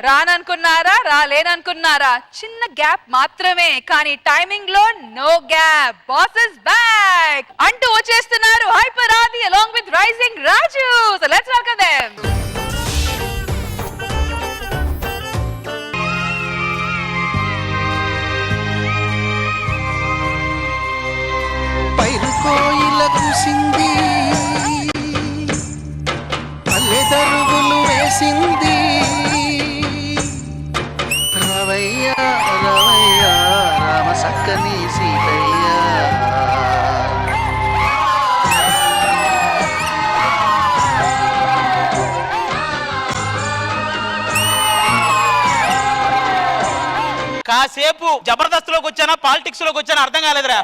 రాననుకున్నారా, రాలేననుకున్నారా? చిన్న గ్యాప్ మాత్రమే, కానీ టైమింగ్ లో no gap. Boss is back అంటూ వచ్చేస్తున్నారు hyper Aadi along with rising Raju. So let's welcome them. పైరు కోయిల కుసింది, పల్లె దరుగులు వేసింది. రవయ్య రవయ్య రామ సక్కని సీతయ్య. కాసేపు జబర్దస్త్ లోకి వచ్చానా పాలిటిక్స్ లోకి వచ్చానా అర్థం కాలేదురా.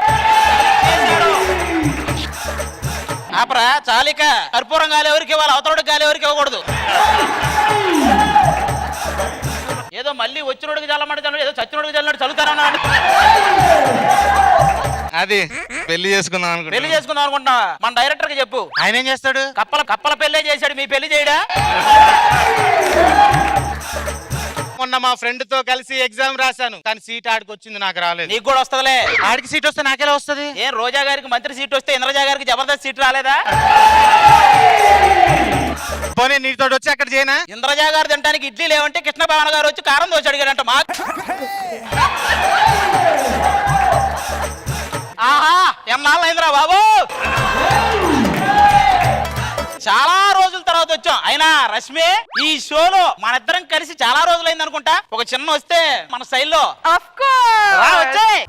ఆపరా చాలిక కర్పూరం గాలి ఎవరికి ఇవ్వాలి, అవతలడికి గాలి ఎవరికి ఇవ్వకూడదు. ఏదో మళ్ళీ వచ్చినోడికి చల్లమంటే చల్ల, ఏదో చచ్చినోడికి చల్లనట్టు చల్లుతారన్నా. అది పెళ్లి చేసుకుందాం అనుకుంటా. పెళ్లి చేసుకుందాం అనుకుంటున్నా. మన డైరెక్టర్ కి చెప్పు. ఆయన ఏం చేస్తాడు? కప్పల పెళ్ళే చేశాడు, మీ పెళ్లి చేయడా? మొన్న మా ఫ్రెండ్ తో కలిసి ఎగ్జామ్ రాశాను, కానీ సీట్ ఆడికి వచ్చింది, నాకు రాలేదు. నీకు కూడా వస్తదిలే. ఆడికి సీట్ వస్తే నాకెలా వస్తుంది? ఏం రోజా గారికి మంత్రి సీట్ వస్తే ఇంద్రజా గారికి జబర్దస్త్ సీట్ రాలేదా? పోనీ నీతో వచ్చి అక్కడ చేయనా? ఇంద్రజా గారు తినడానికి ఇడ్లీ లేవంటే కృష్ణ భవన్ గారు వచ్చి కారం దోశ అడిగాడంట. మా ఆహా ఎన్నాళ్ళు అయిందిరా బాబు, చాలా రోజుల తర్వాత వచ్చాం. అయినా రష్మి, ఈ షోలో మన ఇద్దరం కలిసి చాలా రోజులైంది అనుకుంటా. ఒక చిన్న వస్తే మన స్టైల్లో Of course. వచ్చాయి.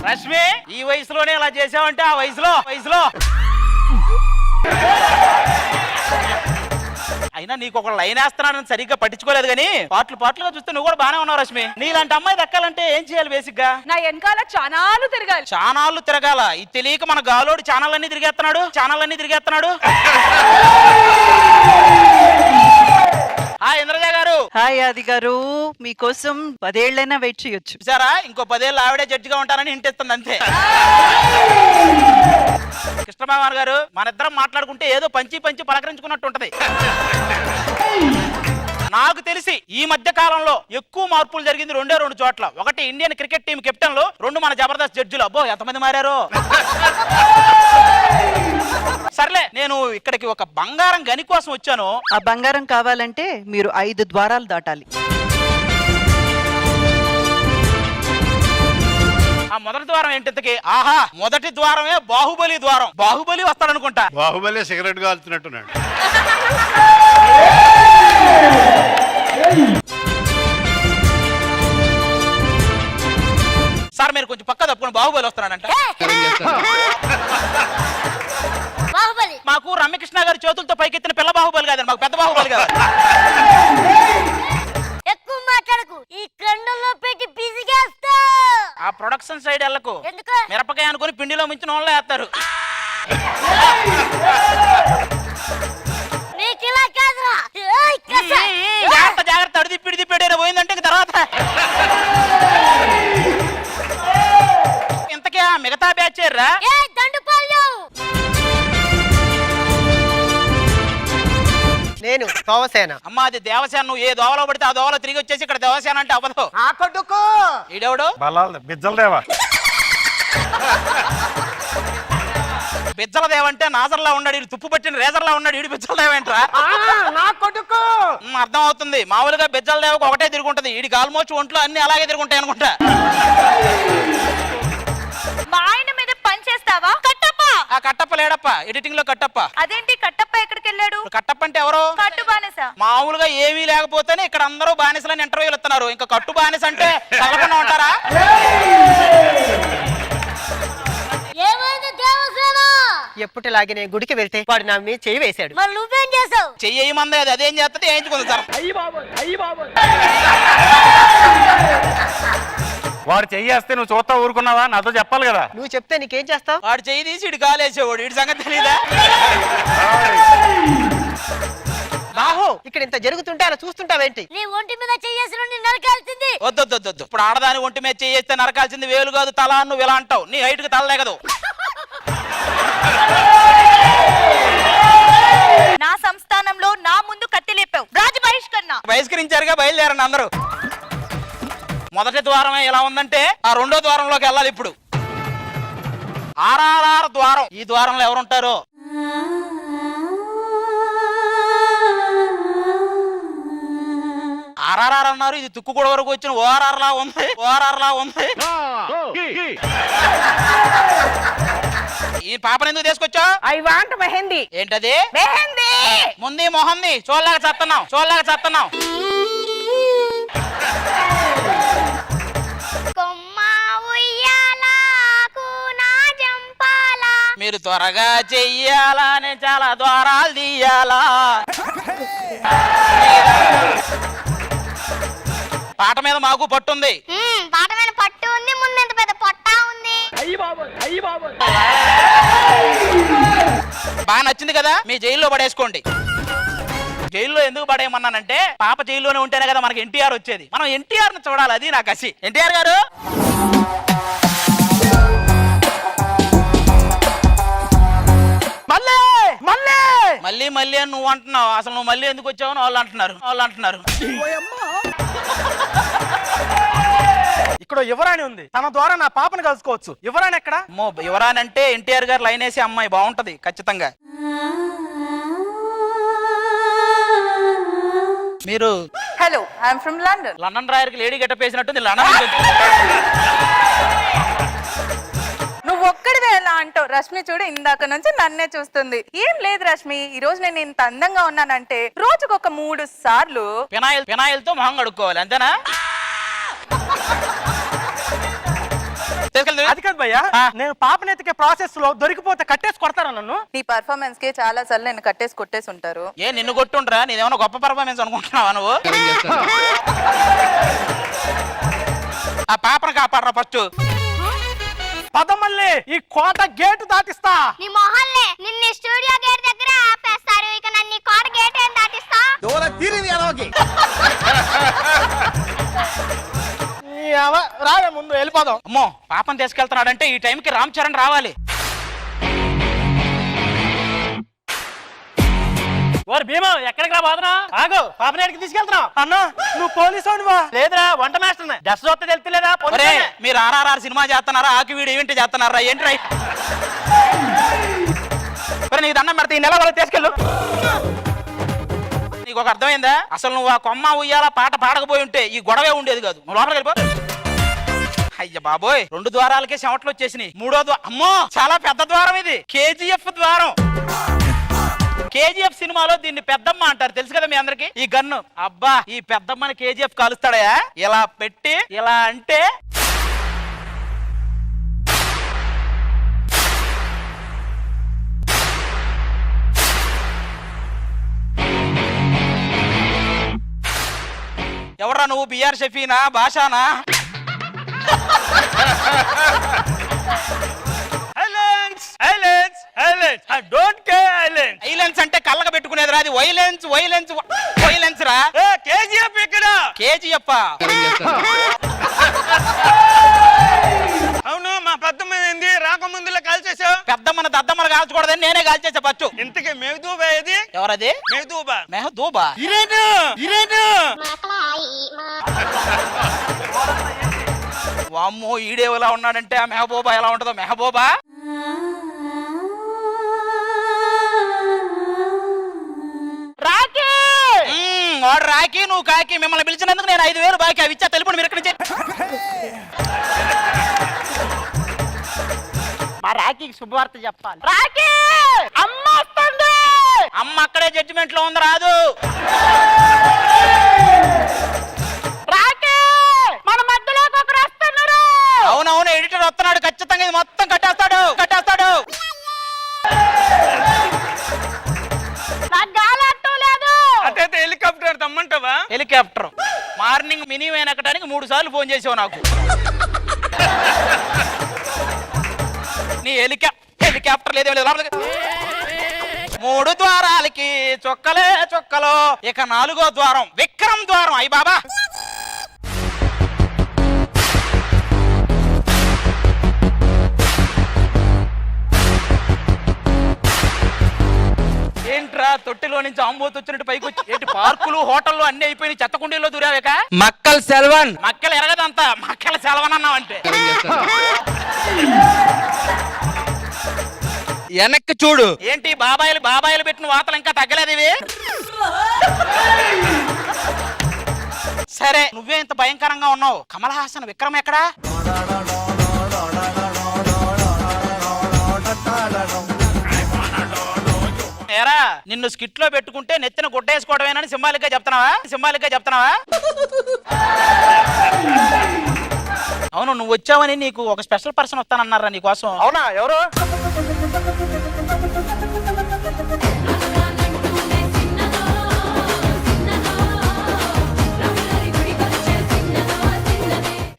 రష్మి, ఈ వయసులోనే ఇలా చేసావంటే ఆ వయసులో అయినా నీకు ఒక లైన్ వేస్తున్నానని సరిగ్గా పట్టించుకోలేదు, కానీ పాటలుగా చూస్తే నువ్వు కూడా బానే ఉన్నావు రష్మి. నీలాంటి అమ్మాయి దక్కాలంటే ఏం చేయాలి బేసిక్ గా? నా వెనకాల చానాలు తిరగాలి. చానాళ్ళు తిరగాల. ఇది తెలియక మన గాలోడు ఛానల్ అన్ని తిరిగేస్తున్నాడు. ఇంద్రజా గారు. హాయ్ ఆది గారు, మీకోసం 10 ఏళ్ళైనా వెయిట్ చేయొచ్చు. చూసారా, ఇంకో 10 ఏళ్ళు ఆవిడే జడ్జిగా ఉంటానని ఇంటిస్తుంది అంతే. కృష్ణభవన్ గారు, మన ఇద్దరం మాట్లాడుకుంటే ఏదో పంచి పలకరించుకున్నట్టు ఉంటది. నాకు తెలిసి ఈ మధ్య కాలంలో ఎక్కువ మార్పులు జరిగింది 2 చోట్ల. ఒకటి ఇండియన్ క్రికెట్ టీం కెప్టెన్లు, 2 మన జబర్దస్త్ జడ్జిలు. అబ్బో ఎంతమంది మారారు. సర్లే, నేను ఇక్కడికి ఒక బంగారం గని కోసం వచ్చాను. ఆ బంగారం కావాలంటే మీరు 5 ద్వారాలు దాటాలి. ఆ మొదటి ద్వారం ఏంటికి? ఆహా, మొదటి ద్వారమే బాహుబలి ద్వారం. బాహుబలి వస్తాడనుకుంటా. బాహుబలి సిగరెట్ కాల్చున్నట్టున్నాడు. సార్ మీరు కొంచెం పక్క తప్పుకొని బాహుబలి వస్తున్నాడంట. మాకు రమ్యకృష్ణ గారి చేతులతో పైకెత్తిన పిల్ల బాహుబలి కాదండి, మాకు పెద్ద బాహుబలి కాదు. ఎక్కువ మాట్లాడకు, ఈ కండల్లో పెట్టి పిసిగేస్తా. ఆ ప్రొడక్షన్ సైడ్ వెళ్ళకు. మిరపకాయ అనుకుని పిండిలో మించిన వాళ్ళు వేస్తారు. జాగ్రత్త అడిదిప్పిడి పోయిందంటే ఇంక తర్వాత ఇంతకే మిగతా బ్యాచ్ రా. నేను తోవసేన. అమ్మా అది దేవసేన. నువ్వు ఏ దోవలో పడితే ఆ దోవలో తిరిగి వచ్చేసి ఇక్కడ దేవసేన అంటే అవ్వదు. ఆ కొడుకు ఈడెవడు? బిజ్జలదేవా. బిజ్జలదేవంటే నాజర్లా ఉన్నాడు, ఇడు తుప్పు పట్టిన రేజర్లా ఉన్నాడు. ఈడు బిజ్జలదేవేంట్రా? నా కొడుకు. అర్థం అవుతుంది. మామూలుగా బిజ్జలదేవకు ఒకటే తిరుగుంటది, ఈడికి ఆల్మోస్ట్ ఒంట్లో అన్ని అలాగే తిరుగుంటాయి అనుకుంటా. మా ఆయన మీద పని చేస్తావా? కట్టప్ప. ఆ కట్టప్ప లేడప్ప, ఎడిటింగ్ లో కట్టప్ప. అదేంటి కట్టప్ప ఎక్కడికి వెళ్ళాడు? కట్టప్ప అంటే ఎవరు? కట్టు బానిస. మామూలుగా ఏమీ లేకపోతేనే ఇక్కడ అందరూ బానిసలని ఇంటర్వ్యూలు ఇస్తున్నారు. ఇంకా కట్టు బానిస అంటే తగలకుండా ఉంటారా? ఎప్పటిలాగే నేను గుడికి వెళ్తే వాడు నా మీద చెయ్యి వేశాడు. మరి నువ్వేం చేసావు? చెయ్యమంది అది, అదేం చేస్తుంది వేయించుకుంది సార్. వాడు చెయ్యేస్తే నువ్వు చూస్తా ఊరుకున్నావా? నాతో చెప్పాలి కదా. నువ్వు చెప్తే నీకేం చేస్తావు? వాడు చెయ్యి తీసి ఇటు కాలేసేవాడు. ఇటు సంగతి తెలీదా? బాహు, ఇక్కడ ఇంత జరుగుతుంటే అలా చూస్తుంటావేంటి? నీ ఒంటి మీద చెయ్యేసి నుండి నరకాల్సింది వద్దు ఇప్పుడు ఆడదాని ఒంటి మీద చేస్తే నరకాల్సింది వేలు కాదు తల, నువ్వు ఇలా అంటావు. నీ హైట్ కి తలలే కదా. నా సంస్థానంలో నా ముందు కత్తి లేపావు, రాజు బహిష్కరణ. బహిష్కరించారుగా, బయలుదేరండి అందరూ. మొదటి ద్వారమే ఇలా ఉందంటే ఆ రెండో ద్వారంలోకి వెళ్ళాలి ఇప్పుడు. ఆర్ఆర్ఆర్ ద్వారం. ఈ ద్వారంలో ఎవరుంటారు? ఆర్ఆర్ఆర్ అన్నారు, ఇది తుక్కు కూడా వరకు వచ్చిన ఓఆర్ఆర్ లా ఉంది. ఈ పాపను ఎందుకు తీసుకొచ్చా? I want mehndi. ఏంటది? మెహందీ. ముందు మొహంది చూడలేక చస్తున్నావు. మీరు త్వరగా చెయ్యాలా, నేను చాలా ద్వారాలు తీయాలా. పాట మీద మాకు పట్టుంది. పాట మీద పట్టు ఉంది, ముందు ఎంత పెద్ద పొట్టా ఉంది. బాగా నచ్చింది కదా, మీ జైల్లో పడేసుకోండి. జైల్లో ఎందుకు పడేయమన్నానంటే పాప జైల్లోనే ఉంటేనే కదా మనకి ఎన్టీఆర్ వచ్చేది. మనం ఎన్టీఆర్ ని చూడాలి, అది నా కసి. ఎన్టీఆర్ గారు మళ్ళీ అని నువ్వు అంటున్నావు. అసలు నువ్వు మళ్ళీ ఎందుకు వచ్చావు అని వాళ్ళు అంటున్నారు. ఇక్కడ యువరాణి ఉంది, తన ద్వారా నా పాపను కలుసుకోవచ్చు. యువరాణి ఎక్కడ? యువరాని అంటే ఎన్టీఆర్ గారు లైన్ వేసే అమ్మాయి బాగుంటది ఖచ్చితంగా. మీరు hello, I'm from London. London రాయర్కి లేడీ గెటప్ వేసినట్టుంది. లండన్ నువ్వు ఒక్కడివే ఎలా అంటావు? రష్మి చూడు, ఇందాక నుంచి నన్నే చూస్తుంది. ఏం లేదు రష్మి, ఈ రోజు నేను ఇంత అందంగా ఉన్నానంటే రోజుకొక 3 సార్లు ఫినాయిల్ తో మొహం కడుక్కోవాలి, అంతేనా? అది కాదు భయ్యా, నేను పాపని ఎత్తికే ప్రాసెస్ లో దొరికిపోతే కట్టేసి కొడతారా నన్ను? నీ పర్ఫార్మెన్స్ కి చాలా సార్లు నేను కొట్టేసి ఉంటారు. నిన్ను కొట్టుండ్రా? నేనేమన్నా గొప్ప పర్ఫార్మెన్స్ అనుకుంటున్నావా నువ్వు? ఆ పాపను కాపాడరా ఫస్ట్. పదమల్లి, ఈ కోట గేటు దాటిస్తా. నీ మొహల్లే నిన్ను స్టూడియో గేట్ దగ్గర ఆపేస్తారు, ఇక నన్ను కోట గేట్ ఏం దాటిస్తా? రావే, ముందు వెళ్ళిపోదాం. అమ్మో, పాపను తీసుకెళ్తున్నాడంటే ఈ టైంకి రామ్ చరణ్ రావాలి. ఓరి భీమా, ఎక్కడికి రా బాధనా? ఆగు, పాపని ఎక్కడికి తీసుకెళ్తున్నావు? అన్నా, నువ్వు పోలీసు వా? లేదురా, వంట మాస్టర్. డ్రెస్ చూస్తే తెలుస్తలేదా? మీరు ఆర్ఆర్ఆర్ సినిమా చేస్తున్నారా, ఆకి వీడు ఈవెంట్ చేస్తున్నారా ఏంటి? నీకు దండం పెడితే ఈ నెల వాళ్ళు తీసుకెళ్ళు. నీకు ఒక అర్థమైందా? అసలు నువ్వు ఆ కొమ్మ ఉయ్యాల పాట పాడకపోయి ఉంటే ఈ గొడవే ఉండేది కాదు. నువ్వు లోపలికి వెళ్ళిపో. అయ్య బాబోయ్, 2 ద్వారాలకే చెమటలు వచ్చేసినాయి. 3వ ద్వారం, అమ్మో చాలా పెద్ద ద్వారం ఇది. కేజీఎఫ్ ద్వారం. కేజీఎఫ్ సినిమాలో దీన్ని పెద్దమ్మ అంటారు, తెలుసు కదా మీ అందరికి. ఈ గన్ను, అబ్బా, ఈ పెద్దమ్మని కేజీఎఫ్ కాలుస్తాడయా? ఇలా పెట్టి ఇలా అంటే ఎవరా నువ్వు? బిఆర్ షఫీనా, భాషానా? ఐలెన్స్ అంటే కళ్ళగా పెట్టుకునేది రా, అది వైలెన్స్ రా. కేజీఎఫ్ ఇక్కడ. కేజీఎఫ్ అవును, మా పెద్దమ్మ ఏంది రాకముందులో కాల్చేసావు? పెద్దమ్మని దద్దమ్మని కాల్చకూడదని నేనే కాల్చేసా పచ్చు. ఇంతకీ మెహదూబా ఏది? ఎవరది? మెహదూబా. వామ్మో, ఈడేవలా ఉన్నాడంటే ఆ మెహబూబా ఎలా ఉంటుందో. మెహబూబా వాడు రాకి, నువ్వు కాకి. మిమ్మల్ని పిలిచినందుకు నేను 5,000 బాకీ. అవి ఇచ్చా, తెలుపు మీరు ఎక్కడి నుంచి. మా రాఖీకి శుభవార్త చెప్పాలి. రాకి అమ్మ వస్తుంది. అమ్మ అక్కడే జడ్జిమెంట్ లో ఉంది, రాదు. రాకి మన మధ్యలోకి ఒకరు వస్తున్నారు. అవునవును, ఎడిటర్ వస్తున్నాడు ఖచ్చితంగా. ఇది మొత్తం కట్టేస్తాడు. హెలికాప్టర్ తమ్మంటావా? హెలికాప్టర్ మార్నింగ్ మినీ వ్యాన్ ఎక్కడానికి 3 సార్లు ఫోన్ చేసావు నాకు. నీ హెలికాప్టర్ లేదు. 3 ద్వారాలకి చొక్కలో. ఇక 4వ ద్వారం విక్రమ్ ద్వారం. అయ్య బాబా, గుండెల్లో నుంచి ఆంబోతు వచ్చినట్టు పైకి వచ్చి ఏంటి పార్కులు హోటళ్ళు అన్ని అయిపోయి చెత్త కుండీల్లో దూరావేక మక్కల్ సెల్వన్ మక్కలు ఎరగదంతా మక్కల సెలవన్ అన్నావంటే వెనక్కి చూడు. ఏంటి బాబాయిలు పెట్టిన వాతలు ఇంకా తగ్గలేదు ఇవి సరే నువ్వే ఇంత భయంకరంగా ఉన్నావు కమల్ హాసన్ విక్రమ్ ఎక్కడా ఏరా నిన్ను స్కిట్ లో పెట్టుకుంటే నెత్తిన గుడ్డేసుకోవడమేనని సింబాలిక్ గా చెప్తున్నావా అవును నువ్వు వచ్చావని నీకు ఒక స్పెషల్ పర్సన్ వస్తానన్నారా నీకోసం అవునా ఎవరు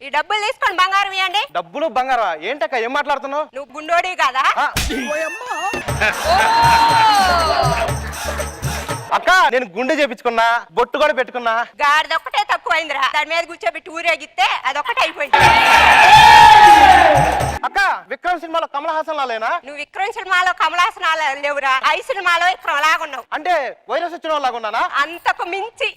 ఈ డబ్బులు తీసుకొని బంగారం ఇవ్వండి. డబ్బులు బంగారా ఏంటక్క ఏం మాట్లాడుతున్నావు నువ్వు గుండోడి కదా? అక్క నేను గుండె చేపించుకున్నా బొట్టు కూడా పెట్టుకున్నా గాడిదొక్కటే తక్కువైందిరా. దాని మీద కూర్చోబెట్టి ఊరేగిస్తే అదొక్కటే అయిపోయింది. అక్క విక్రమ్ సినిమాలో కమల్ హాసన్ లాలేనా? నువ్వు విక్రమ్ సినిమాలో కమలాసన లేవురా. ఐ సినిమాలో విక్రమ్ లాగున్నావు. అంటే వైరస్ వచ్చిన వాళ్ళ లాగున్నానా? అంతకు మించి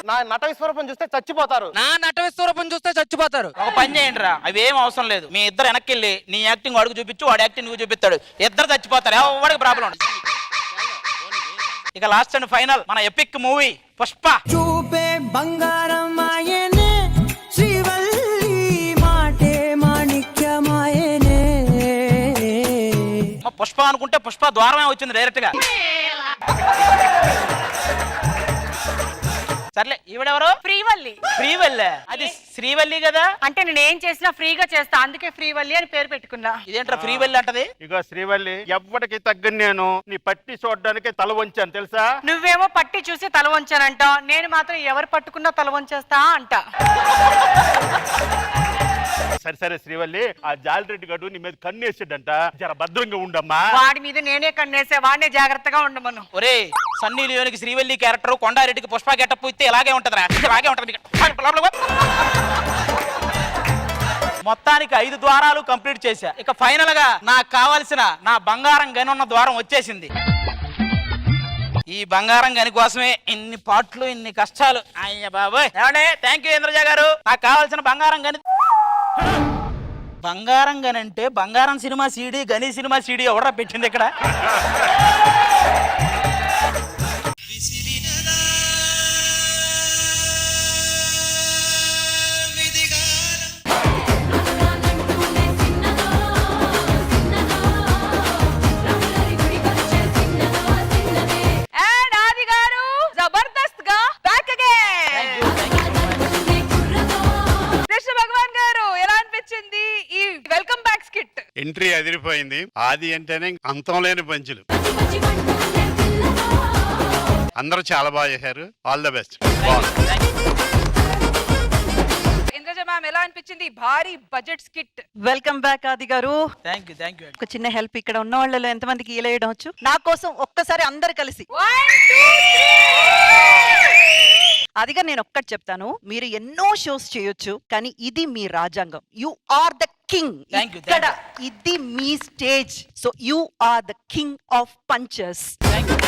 నా నట విశ్వరూపం చూస్తే చచ్చిపోతారు. నా నట విశ్వరూపం చూస్తే చచ్చిపోతారు. ఒక పని చేయండి రా అవి ఏం అవసరం లేదు మీ ఇద్దరు వెనక్కి వెళ్ళి నీ యాక్టింగ్ వాడికి చూపించు వాడి యాక్టింగ్ నువ్వు చూపిస్తాడు ఇద్దరు చచ్చిపోతారు ఎవరికి ప్రాబ్లం ఉండదు ఇక లాస్ట్ అండ్ ఫైనల్ మన ఎపిక్ మూవీ పుష్ప చూపే బంగారం ఆయనే శ్రీవల్లి మాటే మాణిక్యమాయనే పుష్ప అనుకుంటే పుష్ప ద్వారమే వచ్చింది డైరెక్ట్ గా సర్లే ఈవిడెవరు శ్రీవల్లి అది శ్రీవల్లి కదా అంటే నేను ఏం చేసినా ఫ్రీగా చేస్తా అందుకే ఫ్రీవల్లి అని పేరు పెట్టుకున్నా. ఇదేంట్రా శ్రీవల్లి అంటది ఇగో శ్రీవల్లి ఎవ్వడికి తగ్గని నేను నీ పట్టి చూడడానికి తల వంచాను తెలుసా నువ్వేమో పట్టి చూసి తల వంచానంట, నేను మాత్రం ఎవరు పట్టుకున్నా తల వంచేస్తా అంట. సరే సరే శ్రీవల్లి ఆ జాలిరెడ్డి గడు నీ మీద కన్నేసాడంట జర భద్రంగా ఉండమ్మా వాడి మీద నేనే కన్నేసే వాడినే జాగ్రత్తగా ఉండమను. ఒరే సన్నీ లియోనికి శ్రీవల్లి క్యారెక్టర్ కొండారెడ్డికి పుష్ప గెటప్ ఇస్తే ఇలాగే ఉంటదిరా ఇలాగే ఉంటది మొత్తానికి 5 ద్వారాలు కంప్లీట్ చేశా ఇక ఫైనల్ గా నాకు కావాల్సిన నా బంగారం గని ఉన్న ద్వారం వచ్చేసింది ఈ బంగారం గని కోసమే ఇన్ని పాటలు ఇన్ని కష్టాలు అయ్య బాబోయ్ ఏమండి థ్యాంక్ యూ ఇంద్రజ గారు నాకు కావాల్సిన బంగారం గని బంగారం గని అంటే బంగారం సినిమా సీడీ గని సినిమా సీడీ ఎవడరా పెట్టింది ఇక్కడ అండ్ ఆది గారు జబర్దస్త్ గా బ్యాక్ అగైన్. కృష్ణ భగవాన్ గారు ఎలా అనిపించింది ఈ వెల్కమ్ బ్యాక్ స్కిట్? ఎంట్రీ అదిరిపోయింది. ఆది అంటేనే అంతం లేని పంచులు. అందరూ చాలా బాగా చేశారు. All the best. Indraja ma'am ఎలా అనిపించింది భారీ బడ్జెట్ స్కిట్? వెల్కమ్ బ్యాక్ ఆది గారు. థ్యాంక్ యూ ఒక చిన్న హెల్ప్, ఇక్కడ ఉన్న వాళ్ళలో ఎంతమందికి ఈలేయడం వచ్చు? నా కోసం ఒక్కసారి అందరు కలిసి 1 2 3. అదిగా నేను ఒక్కటి చెప్తాను, మీరు ఎన్నో షోస్ చేయొచ్చు కానీ ఇది మీ రాజ్యాంగం. You are the king. Thank you, ఇక్కడ ఇది మీ stage. So you are the king of punchers. Thank you